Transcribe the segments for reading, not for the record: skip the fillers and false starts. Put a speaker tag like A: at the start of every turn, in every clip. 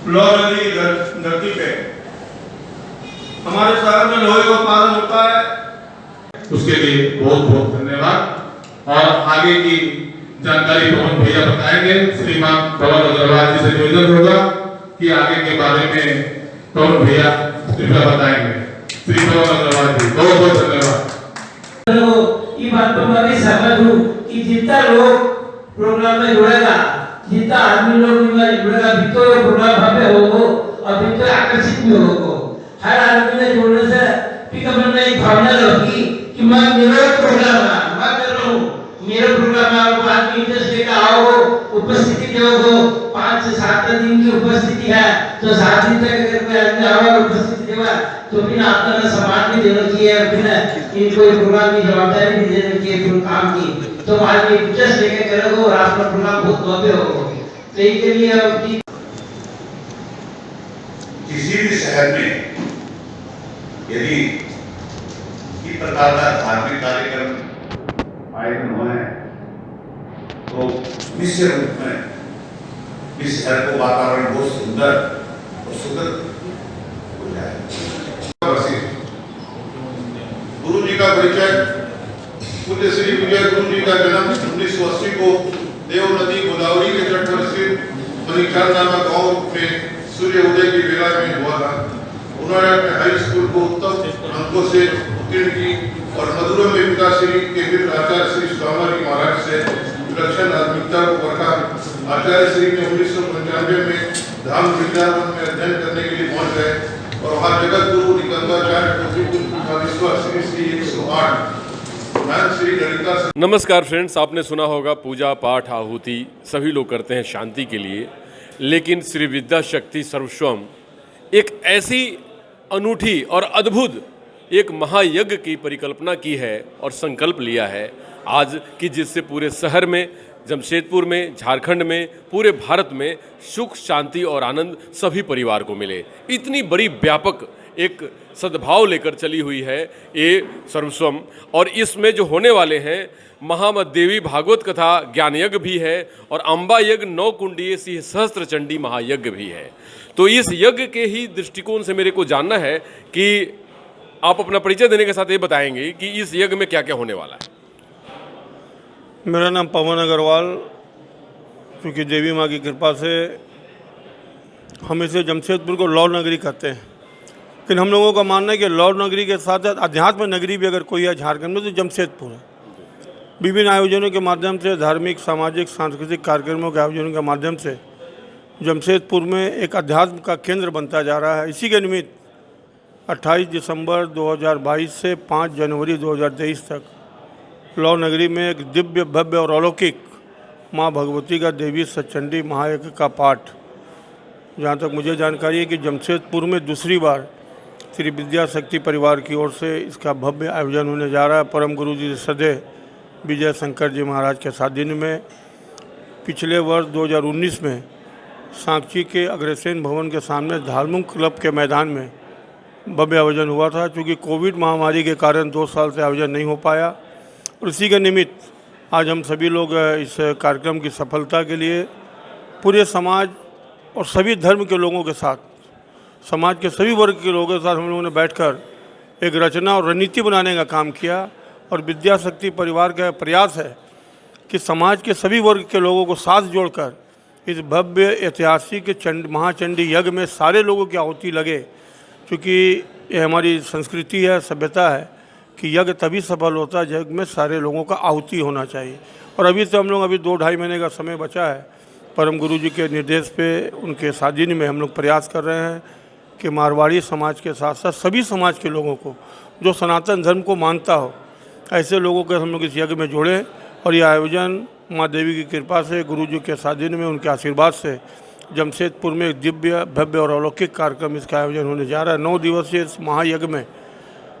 A: लौह नदी की धरती पे हमारे शहर में लोहे का उत्पादन होता है, उसके लिए बहुत बहुत धन्यवाद। और आगे की जानकारी पवन भैया बताएंगे। श्रीमान पवन अग्रवाल जी से निवेदन होगा कि आगे के बारे में पवन भैया कृपया बताएंगे। श्री पवन अग्रवाल जी, बहुत बहुत धन्यवाद।
B: ये बात पर मैं भी सहमत हूँ कि जितना लोग प्रोग्राम में जुड़ेगा, जितना आदमी लोग में जुड़ेगा, भी तो ये प्रोग्राम भव्य होगा और भी तो आकर्षित भी होगा। हर आदमी ने जुड़ने से पिकअप में एक भावना रहेगी कि मैं मेरा प्रोग्राम है, मैं कर रहा हूँ, मेरा प्रोग्राम है। और आदमी इंटरेस्ट लेकर आओ, उपस्थिति दोगे, 5 से 7 दिन की उपस्थिति है तो 7 दिन तक अगर कोई आदमी आवा उपस्थिति देगा तो बिना अपना सम्मान भी देना चाहिए, बिना इन कोई प्रोग्राम की जवाबदारी भी देना चाहिए पूरे काम की। तो आदमी इंटरेस्ट लेकर करोगे और आपका प्रोग्राम बहुत भव्य होगा। तो इसके लिए
C: किसी भी शहर में यदि इस प्रकार का धार्मिक कार्यक्रम आयोजन हुआ है तो निश्चित रूप में इस शहर को वातावरण बहुत सुंदर और सुखद हो जाए। गुरु जी का परिचय। पूज्य श्री विजय गुरु जी का जन्म 1980 को देव नदी गोदावरी के तट पर स्थित मणिचाल नामक गांव में सूर्य उदय की वेला में हुआ था। उन्होंने अपने हाई स्कूल को उत्तम अंकों से उत्तीर्ण की और मधुरा में पिता श्री के मित्र आचार्य श्री स्वामी महाराज से विलक्षण आत्मिकता को परखा। आचार्य श्री ने 1995 में धाम वृंदावन में अध्ययन करने के लिए पहुंच गए और वहां जगत गुरु श्री श्री 108
D: नमस्कार फ्रेंड्स, आपने सुना होगा पूजा पाठ आहुति सभी लोग करते हैं शांति के लिए, लेकिन श्री विद्या शक्ति सर्वस्वम एक ऐसी अनूठी और अद्भुत एक महायज्ञ की परिकल्पना की है और संकल्प लिया है आज कि जिससे पूरे शहर में, जमशेदपुर में, झारखंड में, पूरे भारत में सुख शांति और आनंद सभी परिवार को मिले। इतनी बड़ी व्यापक एक सद्भाव लेकर चली हुई है ये सर्वस्वम। और इसमें जो होने वाले हैं महामत देवी भागवत कथा ज्ञान यज्ञ भी है और अम्बा यज्ञ 9 कुंडीय सिंह सहस्त्र चंडी महायज्ञ भी है। तो इस यज्ञ के ही दृष्टिकोण से मेरे को जानना है कि आप अपना परिचय देने के साथ ये बताएंगे कि इस यज्ञ में क्या क्या होने वाला है।
A: मेरा नाम पवन अग्रवाल। क्योंकि देवी माँ की कृपा से हम इसे जमशेदपुर को लौह नगरी कहते हैं, लेकिन हम लोगों का मानना है कि लौह नगरी के साथ साथ अध्यात्म नगरी भी अगर कोई है झारखंड में तो जमशेदपुर है। विभिन्न आयोजनों के माध्यम से, धार्मिक, सामाजिक, सांस्कृतिक कार्यक्रमों के आयोजनों के माध्यम से जमशेदपुर में एक अध्यात्म का केंद्र बनता जा रहा है। इसी के निमित्त 28 दिसंबर 2022 से 5 जनवरी 2023 तक लौह नगरी में एक दिव्य, भव्य और अलौकिक माँ भगवती का देवी सचंडी महायज्ञ का पाठ, जहाँ तक मुझे जानकारी है कि जमशेदपुर में दूसरी बार श्री विद्या शक्ति परिवार की ओर से इसका भव्य आयोजन होने जा रहा है। परम गुरु जी सदैव विजय शंकर जी महाराज के सानिध्य में पिछले वर्ष 2019 में सांची के अग्रसेन भवन के सामने धार्मिक क्लब के मैदान में भव्य आयोजन हुआ था। चूँकि कोविड महामारी के कारण 2 साल से आयोजन नहीं हो पाया और इसी के निमित्त आज हम सभी लोग इस कार्यक्रम की सफलता के लिए पूरे समाज और सभी धर्म के लोगों के साथ, समाज के सभी वर्ग के लोगों के साथ हम लोगों ने बैठकर एक रचना और रणनीति बनाने का काम किया। और विद्या शक्ति परिवार का प्रयास है कि समाज के सभी वर्ग के लोगों को साथ जोड़कर इस भव्य ऐतिहासिक महाचंडी यज्ञ में सारे लोगों की आहुति लगे। क्योंकि ये हमारी संस्कृति है, सभ्यता है कि यज्ञ तभी सफल होता है यज्ञ में सारे लोगों का आहुति होना चाहिए। और अभी तो हम लोग 2-2.5 महीने का समय बचा है। परम गुरु जी के निर्देश पे, उनके सानिध्य में हम लोग प्रयास कर रहे हैं कि मारवाड़ी समाज के साथ साथ सभी समाज के लोगों को, जो सनातन धर्म को मानता हो, ऐसे लोगों को हम लोग इस यज्ञ में जोड़ें। और यह आयोजन माँ देवी की कृपा से, गुरु जी के सानिध्य में, उनके आशीर्वाद से जमशेदपुर में एक दिव्य, भव्य और अलौकिक कार्यक्रम इसका आयोजन होने जा रहा है। 9 दिवसीय इस महायज्ञ में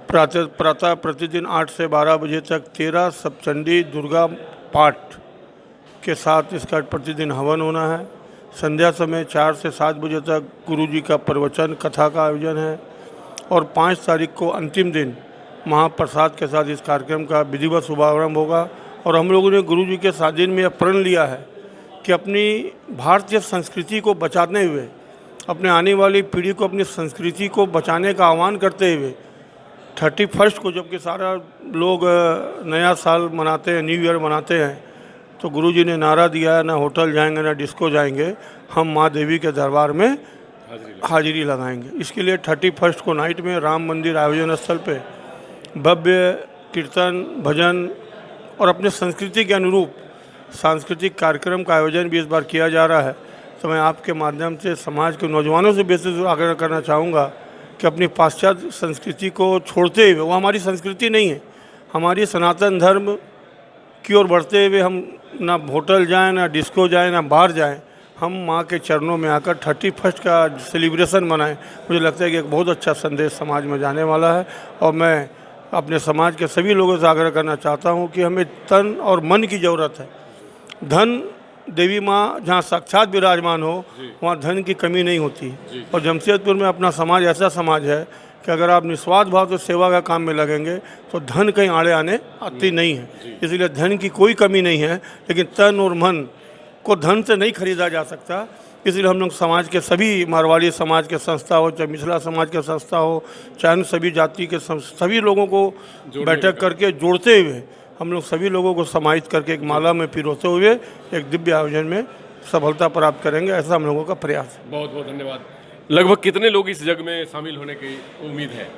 A: प्रातः प्रतिदिन 8 से 12 बजे तक 13 सप्तचंडी दुर्गा पाठ के साथ इसका प्रतिदिन हवन होना है। संध्या समय 4 से 7 बजे तक गुरु जी का प्रवचन कथा का आयोजन है और 5 तारीख को अंतिम दिन महाप्रसाद के साथ इस कार्यक्रम का विधिवत शुभारंभ होगा। और हम लोगों ने गुरु जी के सानिध्य में यह प्रण लिया है कि अपनी भारतीय संस्कृति को बचाते हुए अपने आने वाली पीढ़ी को अपनी संस्कृति को बचाने का आह्वान करते हुए 31 को जबकि सारा लोग नया साल मनाते हैं, न्यू ईयर मनाते हैं, तो गुरुजी ने नारा दिया है, ना होटल जाएंगे ना डिस्को जाएंगे, हम माँ देवी के दरबार में हाजिरी लगाएंगे। इसके लिए 31 को नाइट में राम मंदिर आयोजन स्थल पे भव्य कीर्तन, भजन और अपने संस्कृति के अनुरूप सांस्कृतिक कार्यक्रम का आयोजन भी इस बार किया जा रहा है। तो मैं आपके माध्यम से समाज के नौजवानों से बेसिस आग्रह करना चाहूँगा कि अपनी पाश्चात्य संस्कृति को छोड़ते हुए, वो हमारी संस्कृति नहीं है, हमारी सनातन धर्म की ओर बढ़ते हुए हम ना होटल जाएं, ना डिस्को जाएं, ना बाहर जाएं, हम माँ के चरणों में आकर 31 का सेलिब्रेशन मनाएं। मुझे लगता है कि एक बहुत अच्छा संदेश समाज में जाने वाला है और मैं अपने समाज के सभी लोगों से आग्रह करना चाहता हूँ कि हमें तन और मन की ज़रूरत है। धन देवी माँ जहाँ साक्षात विराजमान हो वहाँ धन की कमी नहीं होती। और जमशेदपुर में अपना समाज ऐसा समाज है कि अगर आप निस्वार्थ भाव से सेवा का काम में लगेंगे तो धन कहीं आड़े आने आती नहीं है। इसलिए धन की कोई कमी नहीं है, लेकिन तन और मन को धन से नहीं खरीदा जा सकता। इसलिए हम लोग समाज के सभी, मारवाड़ी समाज के संस्था हो, चाहे मिथिला समाज के संस्था हो, चाहे सभी जाति के सभी लोगों को बैठक करके जोड़ते हुए हम लोग सभी लोगों को समाहित करके एक माला में पिरोते हुए एक दिव्य आयोजन में सफलता प्राप्त करेंगे, ऐसा हम लोगों का प्रयास है।
D: बहुत बहुत धन्यवाद। लगभग कितने लोग इस यज्ञ में शामिल होने की उम्मीद है?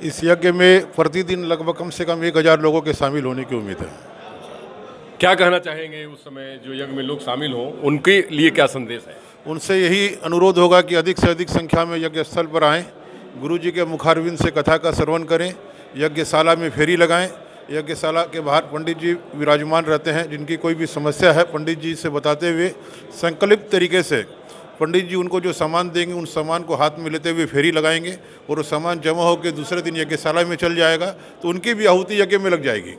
E: इस यज्ञ में प्रतिदिन लगभग कम से कम 1000 लोगों के शामिल होने की उम्मीद है।
D: क्या कहना चाहेंगे उस समय जो यज्ञ में लोग शामिल हों, उनके लिए क्या संदेश है?
E: उनसे यही अनुरोध होगा कि अधिक से अधिक संख्या में यज्ञ स्थल पर आएँ, गुरु जी के मुखारविंद से कथा का श्रवण करें, यज्ञशाला में फेरी लगाएं। यज्ञशाला के बाहर पंडित जी विराजमान रहते हैं, जिनकी कोई भी समस्या है पंडित जी से बताते हुए संकल्पित तरीके से पंडित जी उनको जो सामान देंगे उन सामान को हाथ में लेते हुए फेरी लगाएंगे और वो सामान जमा होकर दूसरे दिन यज्ञशाला में चल जाएगा, तो उनकी भी आहुति यज्ञ में लग जाएगी।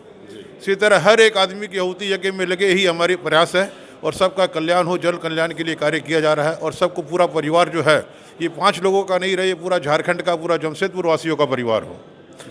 E: इसी तरह हर एक आदमी की आहुति यज्ञ में लगे, यही हमारे प्रयास है और सबका कल्याण हो, जल कल्याण के लिए कार्य किया जा रहा है। और सबको पूरा परिवार जो है, ये 5 लोगों का नहीं रहे, पूरा झारखंड का, पूरा जमशेदपुर वासियों का परिवार हो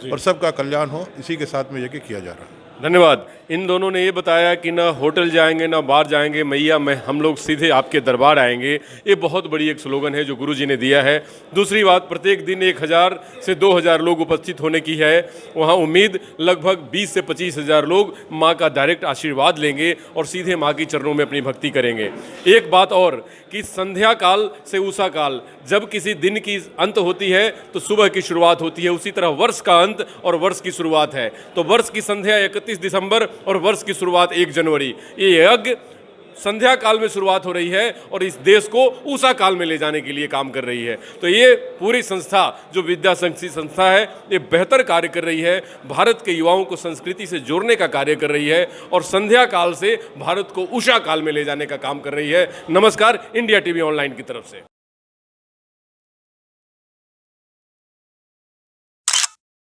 E: और सबका कल्याण हो, इसी के साथ में यज्ञ किया जा रहा है।
D: धन्यवाद। इन दोनों ने ये बताया कि ना होटल जाएंगे ना बाहर जाएंगे, मैया मैं हम लोग सीधे आपके दरबार आएंगे। ये बहुत बड़ी एक स्लोगन है जो गुरुजी ने दिया है। दूसरी बात, प्रत्येक दिन 1000 से 2000 लोग उपस्थित होने की है। वहाँ उम्मीद लगभग 20 से 25 हज़ार लोग माँ का डायरेक्ट आशीर्वाद लेंगे और सीधे माँ की चरणों में अपनी भक्ति करेंगे। एक बात और कि संध्या काल से उषा काल, जब किसी दिन की अंत होती है तो सुबह की शुरुआत होती है, उसी तरह वर्ष का अंत और वर्ष की शुरुआत है। तो वर्ष की संध्या 31 दिसंबर और वर्ष की शुरुआत 1 जनवरी। ये यज्ञ संध्या काल में शुरुआत हो रही है और इस देश को उषा काल में ले जाने के लिए काम कर रही है। तो ये पूरी संस्था जो विद्या संस्कृति संस्था है, ये बेहतर कार्य कर रही है, भारत के युवाओं को संस्कृति से जोड़ने का कार्य कर रही है और संध्या काल से भारत को उषा काल में ले जाने का काम कर रही है। नमस्कार, इंडिया टीवी ऑनलाइन की तरफ से।